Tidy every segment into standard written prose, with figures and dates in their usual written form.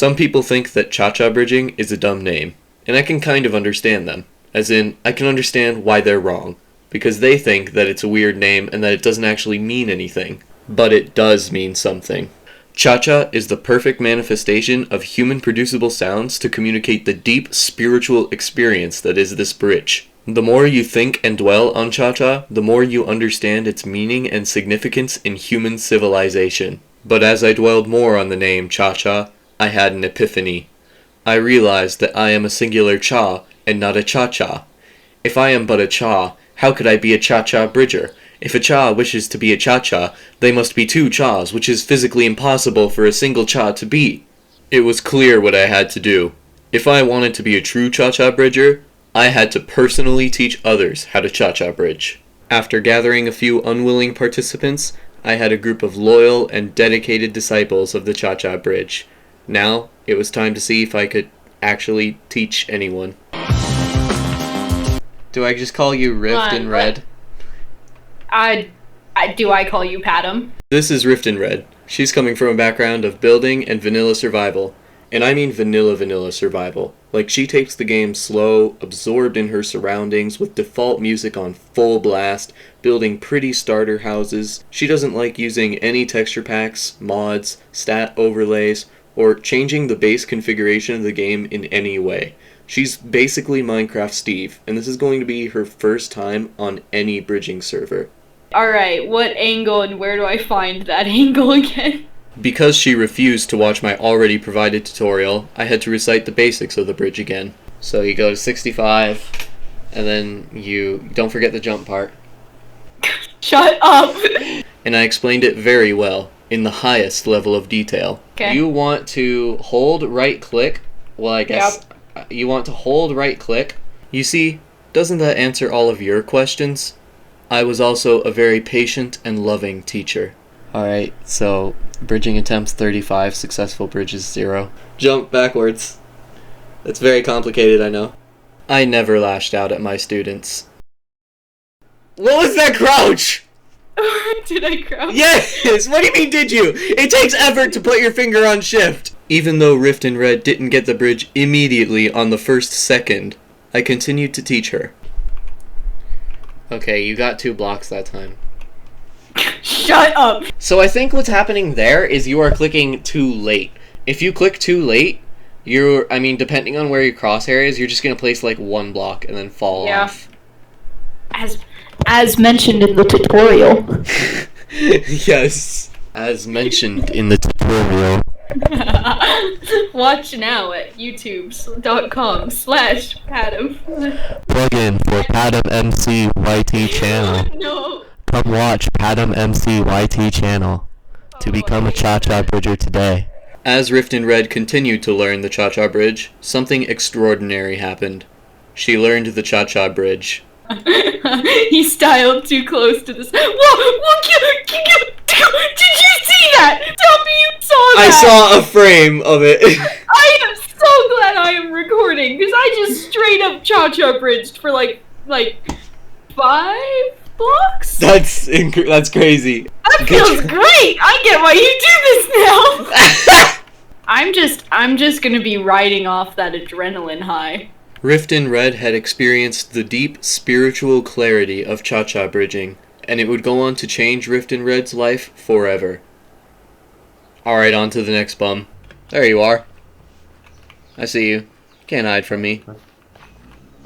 Some people think that cha-cha bridging is a dumb name, and I can kind of understand them. As in, I can understand why they're wrong, because they think that it's a weird name and that it doesn't actually mean anything. But it does mean something. Cha-cha is the perfect manifestation of human-producible sounds to communicate the deep spiritual experience that is this bridge. The more you think and dwell on cha-cha, the more you understand its meaning and significance in human civilization. But as I dwelled more on the name cha-cha, I had an epiphany. I realized that I am a singular cha and not a cha-cha. If I am but a cha, how could I be a cha-cha bridger? If a cha wishes to be a cha-cha, they must be two chas, which is physically impossible for a single cha to be. It was clear what I had to do. If I wanted to be a true cha-cha bridger, I had to personally teach others how to cha-cha bridge. After gathering a few unwilling participants, I had a group of loyal and dedicated disciples of the cha-cha bridge. Now, it was time to see if I could actually teach anyone. Do I just call you RiftInRed? Do I call you Padam? This is RiftInRed. She's coming from a background of building and vanilla survival. And I mean vanilla survival. Like, she takes the game slow, absorbed in her surroundings, with default music on full blast, building pretty starter houses. She doesn't like using any texture packs, mods, stat overlays, or changing the base configuration of the game in any way. She's basically Minecraft Steve, and this is going to be her first time on any bridging server. Alright, what angle and where do I find that angle again? Because she refused to watch my already provided tutorial, I had to recite the basics of the bridge again. So you go to 65, and then you don't forget the jump part. Shut up! And I explained it very well, in the highest level of detail. Okay. You want to hold right click. Well, I guess you want to hold right click. You see, doesn't that answer all of your questions? I was also a very patient and loving teacher. Alright, so bridging attempts 35, successful bridges 0. Jump backwards. That's very complicated, I know. I never lashed out at my students. What was that crouch? Did I crouch? Yes! What do you mean, did you? It takes effort to put your finger on shift! Even though RiftInRed didn't get the bridge immediately on the first second, I continued to teach her. Okay, you got 2 blocks that time. Shut up! So I think what's happening there is you are clicking too late. If you click too late, depending on where your crosshair is, you're just gonna place like 1 block and then fall off. As mentioned in the tutorial. Yes. As mentioned in the tutorial. Watch now at youtube.com/Padam. Plug in for Padam MC YT channel. No. Come watch Padam MC YT channel to become a cha-cha bridger today. As RiftInRed continued to learn the cha-cha bridge, something extraordinary happened. She learned the cha-cha bridge. He styled too close to this. Whoa! Did you see that? Tell me you saw that! I saw a frame of it. I am so glad I am recording, because I just straight up cha-cha bridged for like 5 blocks? That's crazy. That feels great! I get why you do this now! I'm just gonna be riding off that adrenaline high. RiftInRed had experienced the deep spiritual clarity of cha-cha bridging, and it would go on to change RiftInRed's life forever. Alright, on to the next bum. There you are. I see you. Can't hide from me.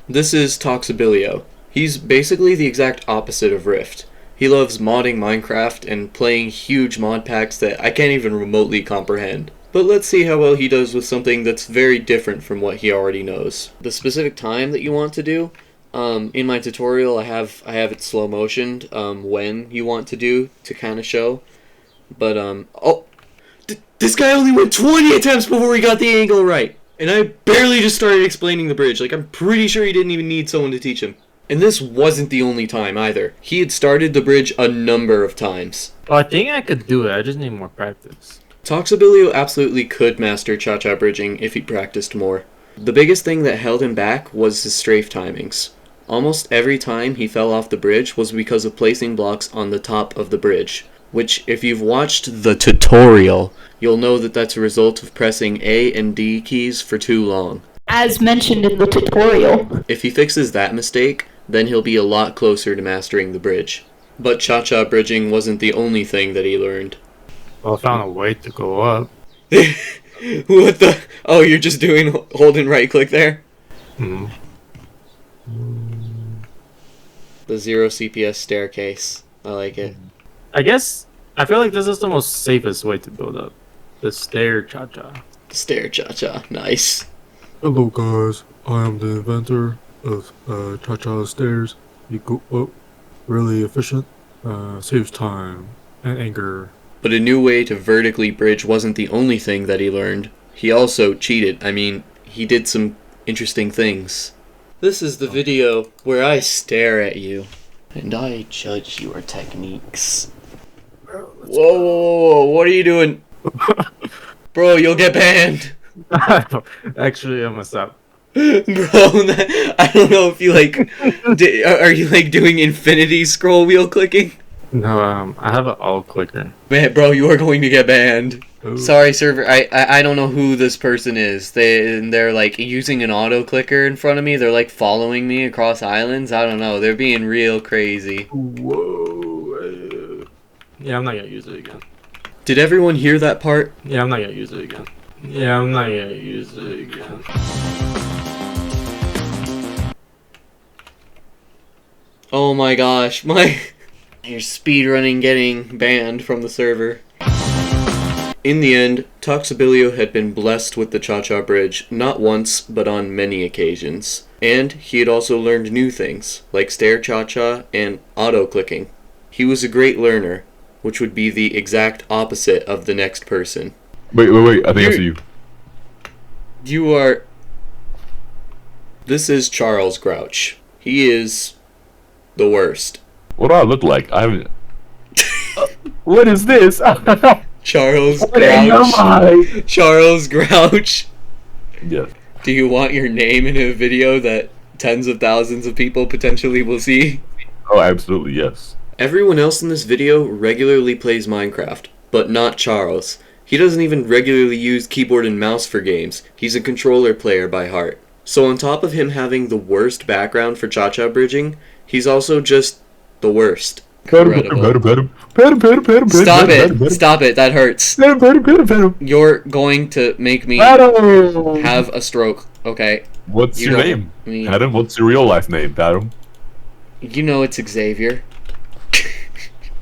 This is Toxibilio. He's basically the exact opposite of Rift. He loves modding Minecraft and playing huge mod packs that I can't even remotely comprehend. But let's see how well he does with something that's very different from what he already knows. The specific time that you want to do, in my tutorial I have it slow motioned, when you want to do to kind of show. But, this guy only went 20 attempts before he got the angle right! And I barely just started explaining the bridge, like I'm pretty sure he didn't even need someone to teach him. And this wasn't the only time either. He had started the bridge a number of times. Oh, I think I could do it, I just need more practice. Toxibilio absolutely could master cha-cha bridging if he practiced more. The biggest thing that held him back was his strafe timings. Almost every time he fell off the bridge was because of placing blocks on the top of the bridge. which if you've watched the tutorial, you'll know that that's a result of pressing A and D keys for too long. As mentioned in the tutorial. If he fixes that mistake, then he'll be a lot closer to mastering the bridge. But cha-cha bridging wasn't the only thing that he learned. Well, I found a way to go up. What the? Oh, you're just doing holding right click there? Hmm. The 0 CPS staircase. I like it. I guess I feel like this is the most safest way to build up. The stair cha-cha. The stair cha-cha. Nice. Hello guys, I am the inventor of Cha-Cha Stairs. You go up really efficient, saves time and anger. But a new way to vertically bridge wasn't the only thing that he learned. He also cheated. I mean, he did some interesting things. This is the video where I stare at you and I judge your techniques. Whoa, whoa, whoa, whoa, what are you doing? Bro, you'll get banned. Actually, I messed up. Bro, I don't know if you are you doing infinity scroll wheel clicking? No, I have an alt clicker. Man, bro, you are going to get banned. Oh. Sorry, server. I don't know who this person is. They're using an auto clicker in front of me. They're following me across islands. I don't know. They're being real crazy. Whoa. Yeah, I'm not gonna use it again. Did everyone hear that part? Yeah, I'm not gonna use it again. Yeah, I'm not gonna use it again. Oh my gosh, you're speedrunning getting banned from the server. In the end, Toxibilio had been blessed with the Cha-Cha Bridge not once, but on many occasions. And he had also learned new things, like stair Cha-Cha and auto-clicking. He was a great learner, which would be the exact opposite of the next person. Wait, I think I see you. You are... This is CharlesGrouch. He is the worst. What do I look like? I haven't... What is this? CharlesGrouch. CharlesGrouch. Yes. Do you want your name in a video that tens of thousands of people potentially will see? Oh, absolutely, yes. Everyone else in this video regularly plays Minecraft, but not Charles. He doesn't even regularly use keyboard and mouse for games. He's a controller player by heart. So on top of him having the worst background for Cha-Cha bridging, he's also just the worst. Incredible. Stop it! Stop it! That hurts. You're going to make me have a stroke, okay? What's your name? Adam, what's your real life name, Adam? You know it's Xavier.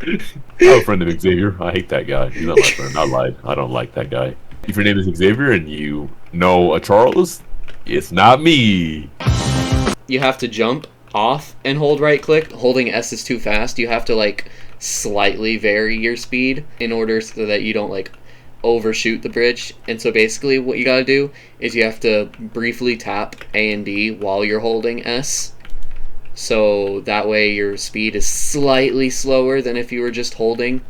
I'm a friend of Xavier. I hate that guy. He's not my friend. I lied. I don't like that guy. If your name is Xavier and you know a Charles, it's not me. You have to jump off and hold right click. Holding S is too fast. You have to slightly vary your speed in order so that you don't overshoot the bridge. And so basically what you gotta do is you have to briefly tap A and D while you're holding S. So that way your speed is slightly slower than if you were just holding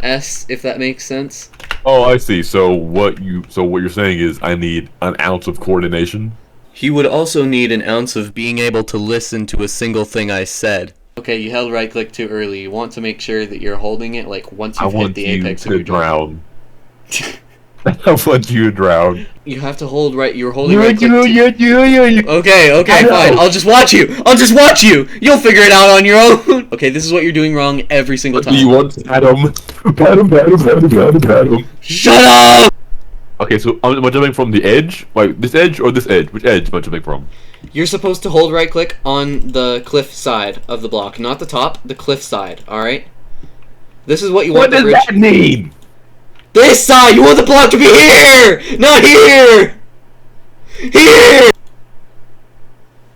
S, if that makes sense. Oh, I see. So what you're saying is I need an ounce of coordination? He would also need an ounce of being able to listen to a single thing I said. Okay, you held right click too early. You want to make sure that you're holding it once you've hit the apex of your drown. I want you to drown. You have to hold right. You're holding right click. Okay, fine. I'll just watch you. You'll figure it out on your own. Okay, this is what you're doing wrong every single time. Do you want Adam? Adam. Shut up! Okay, so am I jumping from the edge? This edge or this edge? Which edge am I jumping from? You're supposed to hold right click on the cliff side of the block, not the top, the cliff side. All right. This is what you want. What does that mean? This side! You want the block to be here! Not here! Here!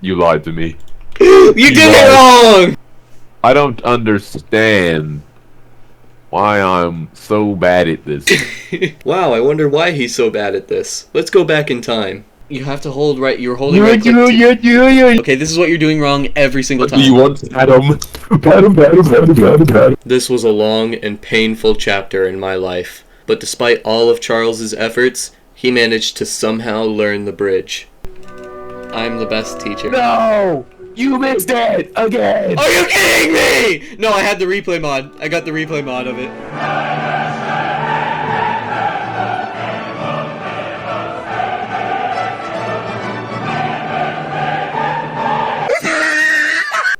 You lied to me. You did it wrong! I don't understand why I'm so bad at this. Wow, I wonder why he's so bad at this. Let's go back in time. You have to hold right. You're holding right click. Okay, this is what you're doing wrong every single time. Do you want Adam? This was a long and painful chapter in my life. But despite all of Charles's efforts, he managed to somehow learn the bridge. I'm the best teacher. No! You missed it again! Are you kidding me? No, I had the replay mod. I got the replay mod of it.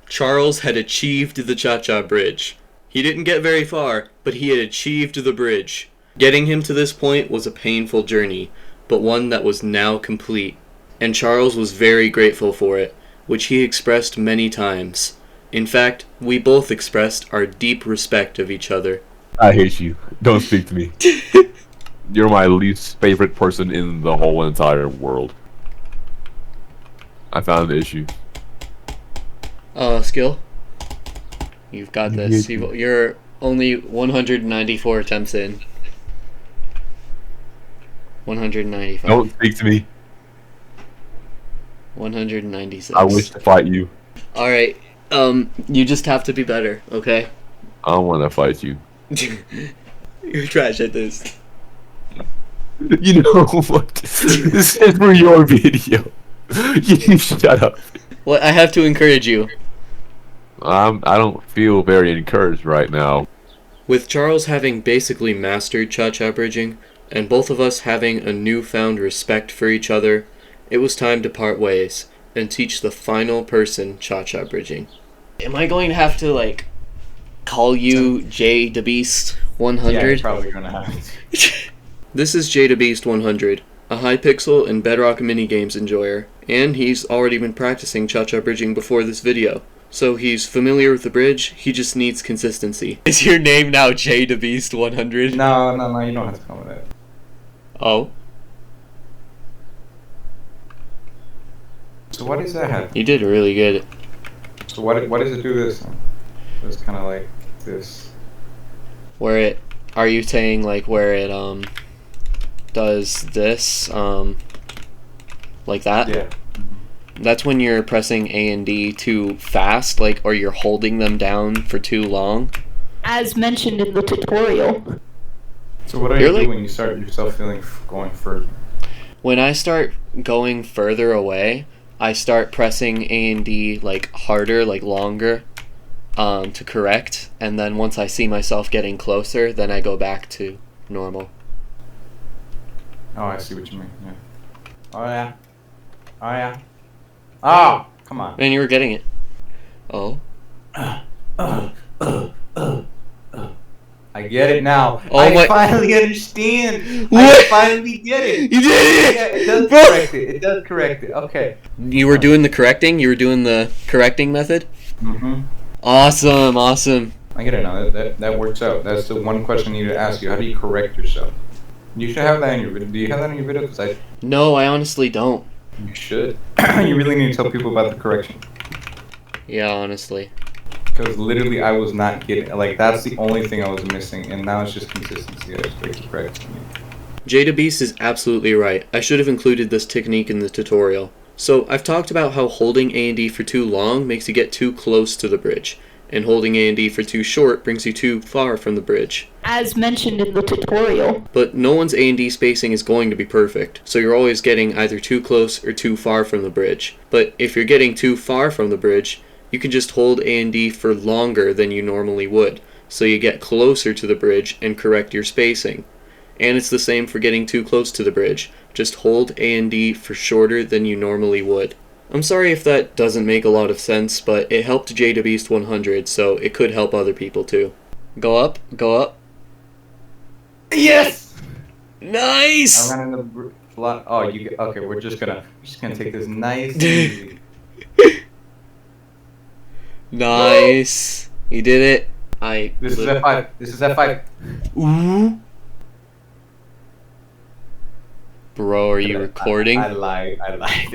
Charles had achieved the Cha-Cha Bridge. He didn't get very far, but he had achieved the bridge. Getting him to this point was a painful journey, but one that was now complete. And Charles was very grateful for it, which he expressed many times. In fact, we both expressed our deep respect of each other. I hate you. Don't speak to me. You're my least favorite person in the whole entire world. I found the issue. Skill? You've got this. You're only 194 attempts in. 195. Don't speak to me. 196. I wish to fight you. Alright, you just have to be better, okay? I don't want to fight you. You're trash at this. You know what? This is for your video. You shut up. Well, I have to encourage you. I don't feel very encouraged right now. With Charles having basically mastered Cha-Cha bridging, and both of us having a newfound respect for each other, it was time to part ways and teach the final person Cha-Cha bridging. Am I going to have to, like, call you J the Beast 100? Yeah, you're probably gonna have to. This is J the Beast 100, a Hypixel and Bedrock minigames enjoyer, and he's already been practicing Cha-Cha bridging before this video. So he's familiar with the bridge, he just needs consistency. Is your name now J the Beast 100? No, you don't have to come with it. Oh? So what does that have? You did really good. So what does it do this time? It's kind of like this. Where it, are you saying like where it does this like that? Yeah. That's when you're pressing A and D too fast, like, or you're holding them down for too long. As mentioned in the tutorial. So what do You're you like- do when you start yourself feeling going further? When I start going further away, I start pressing A and D like harder, like longer, to correct, and then once I see myself getting closer, then I go back to normal. Oh, I see what you mean. Yeah. Oh yeah. Oh yeah. Oh, come on. And you were getting it. Oh. I get it now. Oh I my- finally understand. What? I finally get it. You did Yeah, it! it does Bro! correct it. It does correct it. Okay. You were doing the correcting? You were doing the correcting method? Mm-hmm. Awesome, awesome. I get it now. That works out. That's the one question I need to ask you. How do you correct yourself? You should have that in your video. Do you have that in your video? Because No, I honestly don't. you should. You really need to tell people about the correction. Yeah, honestly. Because literally, I was not getting. Like, that's the only thing I was missing, and now it's just consistency. I just like to correct me. Jada Beast is absolutely right. I should have included this technique in the tutorial. So, I've talked about how holding A and D for too long makes you get too close to the bridge, and holding A and D for too short brings you too far from the bridge. As mentioned in the tutorial. But no one's A and D spacing is going to be perfect, so you're always getting either too close or too far from the bridge. But if you're getting too far from the bridge, you can just hold A and D for longer than you normally would, so you get closer to the bridge and correct your spacing. And it's the same for getting too close to the bridge. Just hold A and D for shorter than you normally would. I'm sorry if that doesn't make a lot of sense, but it helped Jada Beast 100, so it could help other people too. Go up, go up. Yes. Nice! I ran in the block. Oh, you. Okay, we're just gonna take this nice and easy. Nice. You did it. This is F5. This is F5. Ooh. Bro, are you recording? I lied.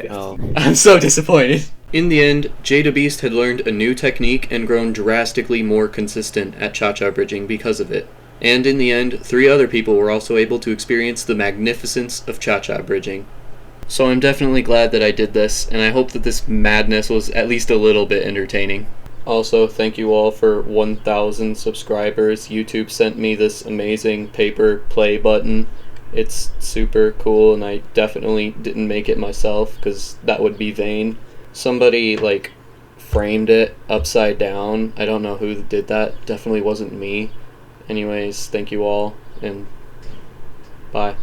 Oh, I'm so disappointed. In the end, Jada Beast had learned a new technique and grown drastically more consistent at Cha-Cha bridging because of it. And in the end, 3 other people were also able to experience the magnificence of Cha-Cha bridging. So I'm definitely glad that I did this, and I hope that this madness was at least a little bit entertaining. Also, thank you all for 1,000 subscribers. YouTube sent me this amazing paper play button. It's super cool, and I definitely didn't make it myself, because that would be vain. Somebody, like, framed it upside down. I don't know who did that. Definitely wasn't me. Anyways, thank you all, and bye.